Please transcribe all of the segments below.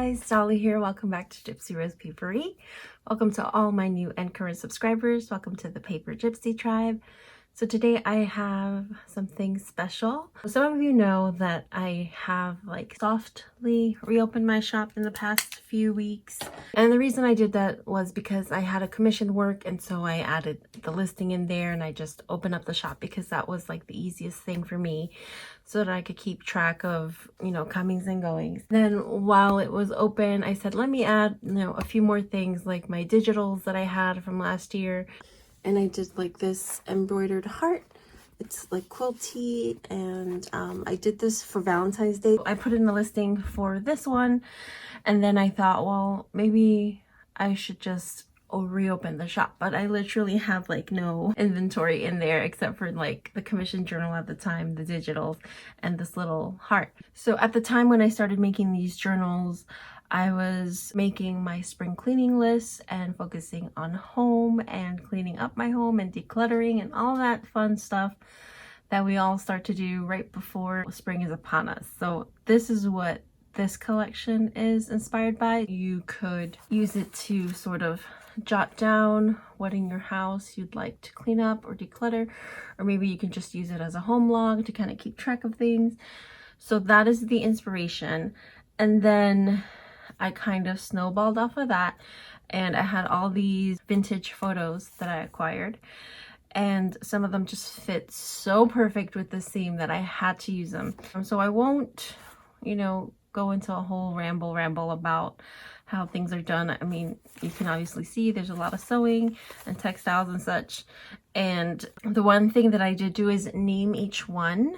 guys, Dolly here. Welcome back to Gipsyrosepaperie. Welcome to all my new and current subscribers. Welcome to the Paper Gypsy tribe. So today I have something special. Some of you know that I have softly reopened my shop in the past few weeks. And the reason I did that was because I had a commission work, and so I added the listing in there and I just opened up the shop because that was like the easiest thing for me, so that I could keep track of, comings and goings. Then while it was open, I said, let me add, a few more things like my digitals that I had from last year. And I did like this embroidered heart. It's like quilty, and I did this for Valentine's Day. I put in the listing for this one, and then I thought, well, maybe I should just reopen the shop. But I literally have no inventory in there except for the commission journal at the time, the digitals, and this little heart. So at the time when I started making these journals, I was making my spring cleaning list and focusing on home and cleaning up my home and decluttering and all that fun stuff that we all start to do right before spring is upon us. So this is what this collection is inspired by. You could use it to sort of jot down what in your house you'd like to clean up or declutter, or maybe you can just use it as a home log to kind of keep track of things. So that is the inspiration. And then I kind of snowballed off of that, and I had all these vintage photos that I acquired, and some of them just fit so perfect with this theme that I had to use them. So I won't, go into a whole ramble about how things are done. I mean, you can obviously see there's a lot of sewing and textiles and such. And the one thing that I did do is name each one.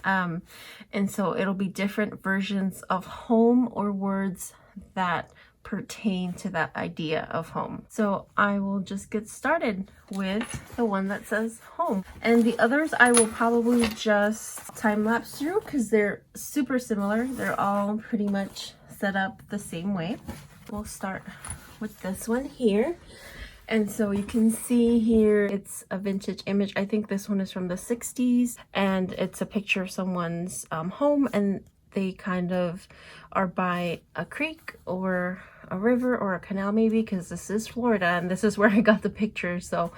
And so it'll be different versions of home or words that pertain to that idea of home. So I will just get started with the one that says home, and the others I will probably just time lapse through because they're super similar. They're all pretty much set up the same way. We'll start with this one here. And so you can see here, it's a vintage image. I think this one is from the 60s, and it's a picture of someone's home, and they kind of are by a creek or a river or a canal maybe, because this is Florida and this is where I got the picture, so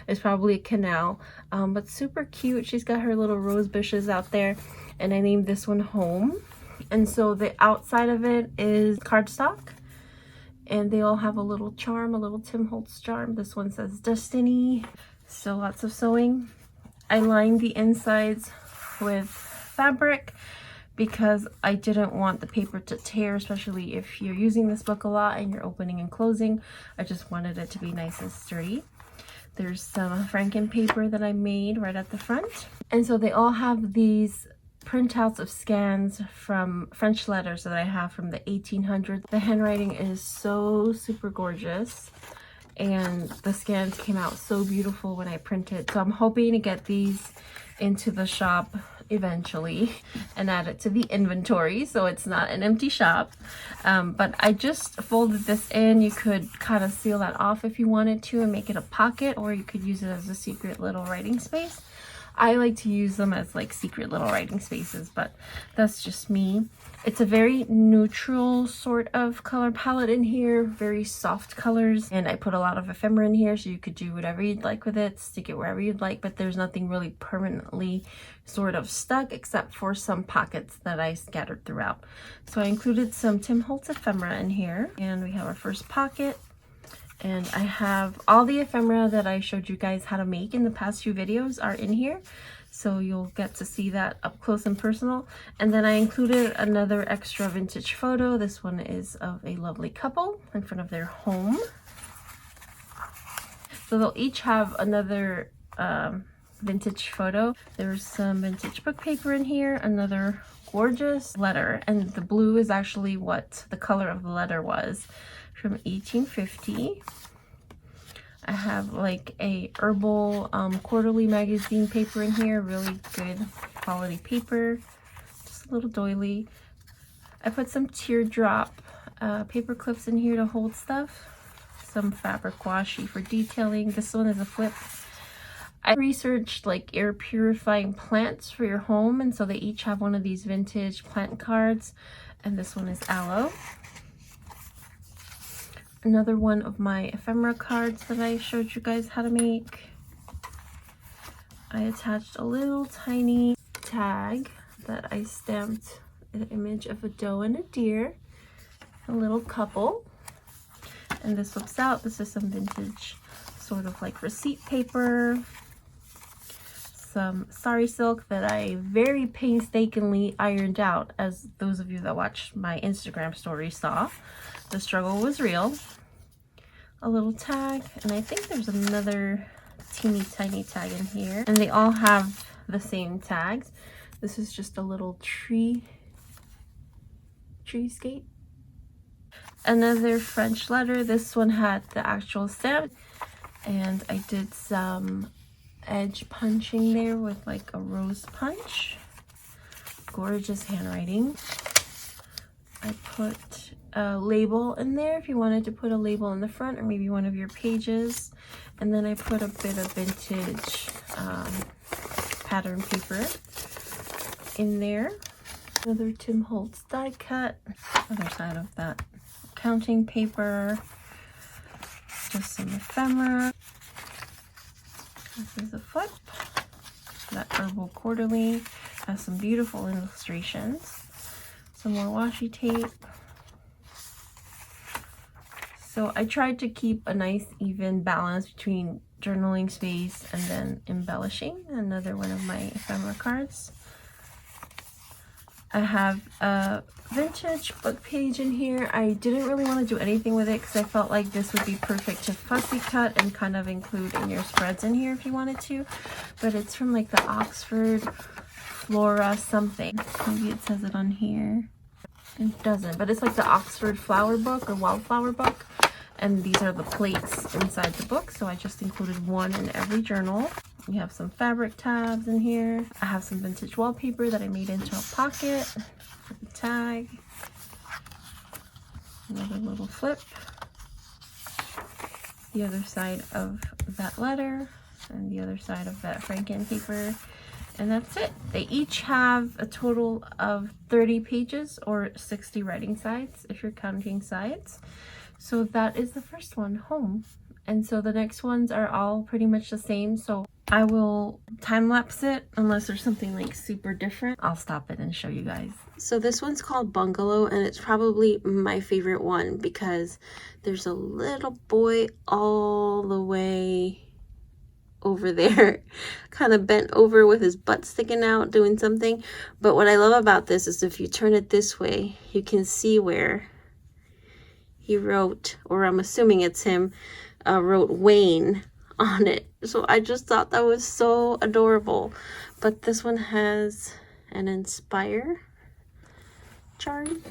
it's probably a canal. But super cute. She's got her little rose bushes out there, and I named this one Home. And so the outside of it is cardstock, and they all have a little charm, a little Tim Holtz charm. This one says Destiny. So lots of sewing. I lined the insides with fabric because I didn't want the paper to tear, especially if you're using this book a lot and you're opening and closing. I just wanted it to be nice and sturdy. There's some Franken paper that I made right at the front. And so they all have these printouts of scans from French letters that I have from the 1800s. The handwriting is so super gorgeous, and the scans came out so beautiful when I printed. So I'm hoping to get these into the shop eventually and add it to the inventory so it's not an empty shop. But I just folded this in. You could kind of seal that off if you wanted to and make it a pocket, or you could use it as a secret little writing space. I like to use them as secret little writing spaces, but that's just me. It's a very neutral sort of color palette in here, very soft colors, and I put a lot of ephemera in here, so you could do whatever you'd like with it, stick it wherever you'd like, but there's nothing really permanently sort of stuck except for some pockets that I scattered throughout. So I included some Tim Holtz ephemera in here, and we have our first pocket. And I have all the ephemera that I showed you guys how to make in the past few videos are in here, so you'll get to see that up close and personal. And then I included another extra vintage photo. This one is of a lovely couple in front of their home. So they'll each have another vintage photo. There's some vintage book paper in here, another gorgeous letter, and the blue is actually what the color of the letter was, from 1850. I have a herbal quarterly magazine paper in here, really good quality paper, just a little doily. I put some teardrop paper clips in here to hold stuff, some fabric washi for detailing. This one is a flip. I researched air purifying plants for your home, and so they each have one of these vintage plant cards, and this one is aloe. another one of my ephemera cards that I showed you guys how to make. I attached a little tiny tag that I stamped an image of a doe and a deer, a little couple. And this flips out. This is some vintage sort of like receipt paper, some sari silk that I very painstakingly ironed out, as those of you that watched my Instagram story saw. The struggle was real. A little tag, and I think there's another teeny tiny tag in here, and they all have the same tags. This is just a little treescape. Another French letter. This one had the actual stamp, and I did some edge punching there with like a rose punch. Gorgeous handwriting. I put a label in there if you wanted to put a label in the front or maybe one of your pages. And then I put a bit of vintage pattern paper in there. Another Tim Holtz die cut. Other side of that. Counting paper. Just some ephemera. This is a flip. That herbal quarterly has some beautiful illustrations. Some more washi tape. So I tried to keep a nice even balance between journaling space and then embellishing. Another one of my ephemera cards. I have a vintage book page in here. I didn't really want to do anything with it because I felt like this would be perfect to fussy cut and kind of include in your spreads in here if you wanted to. But it's from like the Oxford Flora something. Maybe it says it on here. It doesn't, but it's like the Oxford Flower Book or Wildflower Book. And these are the plates inside the book, so I just included one in every journal. We have some fabric tabs in here. I have some vintage wallpaper that I made into a pocket with a tag. Another little flip. The other side of that letter and the other side of that Franken paper. And that's it. They each have a total of 30 pages or 60 writing sides if you're counting sides. So that is the first one, home. And so the next ones are all pretty much the same. So I will time lapse it unless there's something like super different. I'll stop it and show you guys. So this one's called Bungalow, and it's probably my favorite one because there's a little boy all the way over there, kind of bent over with his butt sticking out doing something. But what I love about this is if you turn it this way, you can see where he wrote, or I'm assuming it's him, wrote Wayne on it. So I just thought that was so adorable. But this one has an Inspire charm.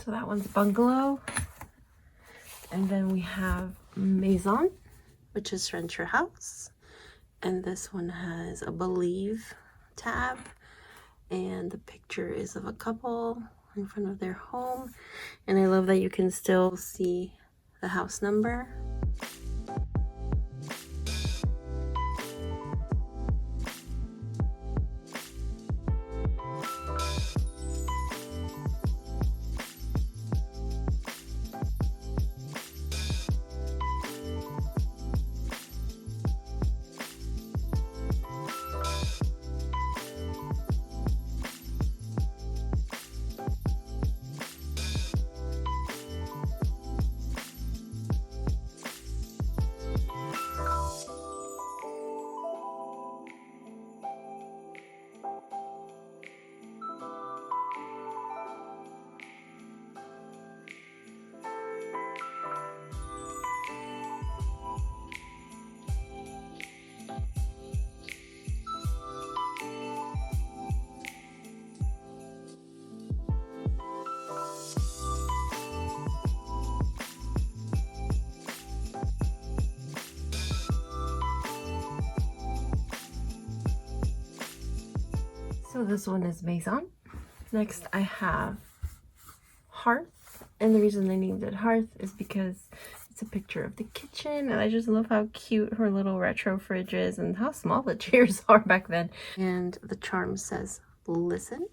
So that one's Bungalow. And then we have Maison, which is rent your house. And this one has a Believe tab. And the picture is of a couple in front of their home. And I love that you can still see the house number. So this one is Maison. Next I have Hearth, and the reason I named it Hearth is because it's a picture of the kitchen, and I just love how cute her little retro fridge is and how small the chairs are back then. And the charm says, listen.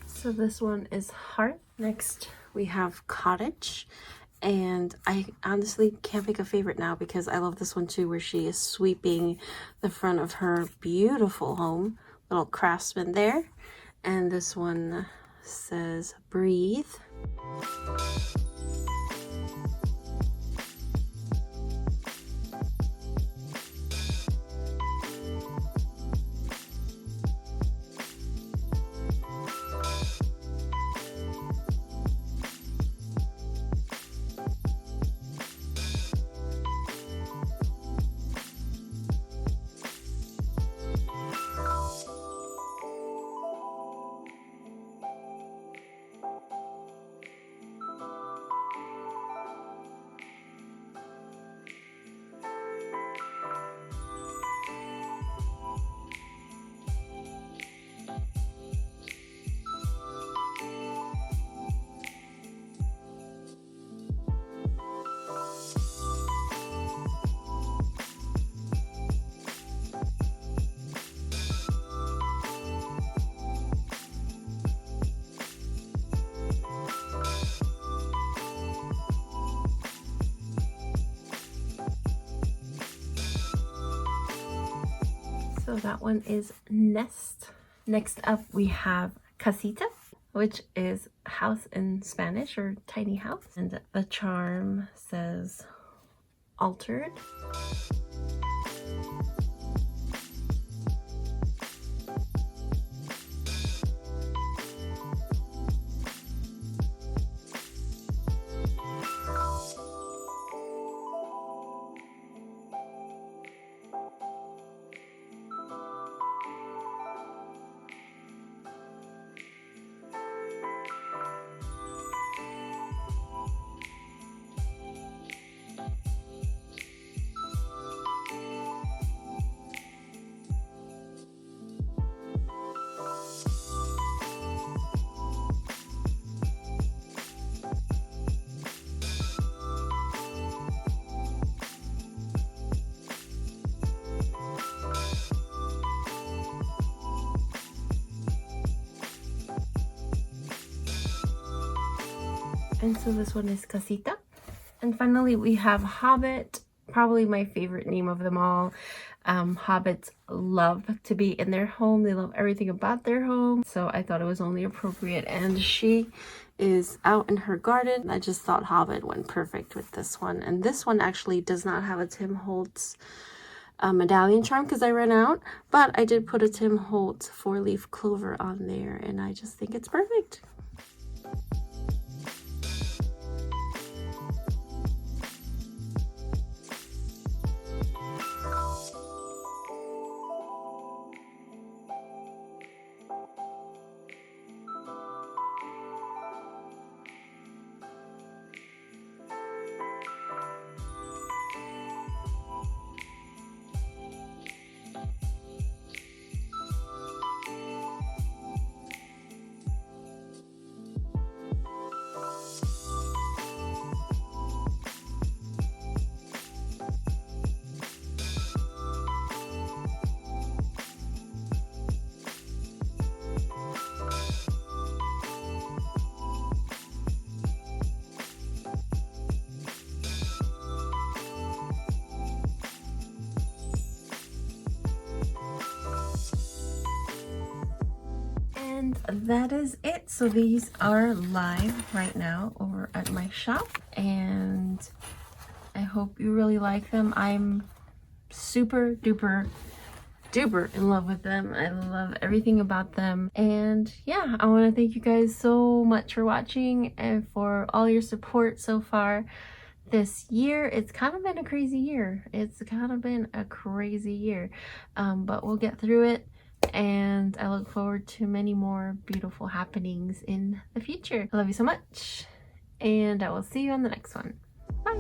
So this one is Hearth. Next we have Cottage, and I honestly can't pick a favorite now because I love this one too, where she is sweeping the front of her beautiful home. Little craftsman there. And this one says breathe. So that one is Nest. Next up we have Casita, which is house in Spanish, or tiny house. And the charm says altered. And so this one is Casita. And finally we have Hobbit, probably my favorite name of them all. Hobbits love to be in their home. They love everything about their home. So I thought it was only appropriate. And she is out in her garden. I just thought Hobbit went perfect with this one. And this one actually does not have a Tim Holtz medallion charm because I ran out. But I did put a Tim Holtz 4-leaf clover on there. And I just think it's perfect. that is it. So these are live right now over at my shop, and I hope you really like them. I'm super duper in love with them. I love everything about them. And yeah, I want to thank you guys so much for watching and for all your support so far this year. It's kind of been a crazy year. But we'll get through it, and I look forward to many more beautiful happenings in the future. I love you so much, and I will see you on the next one. Bye.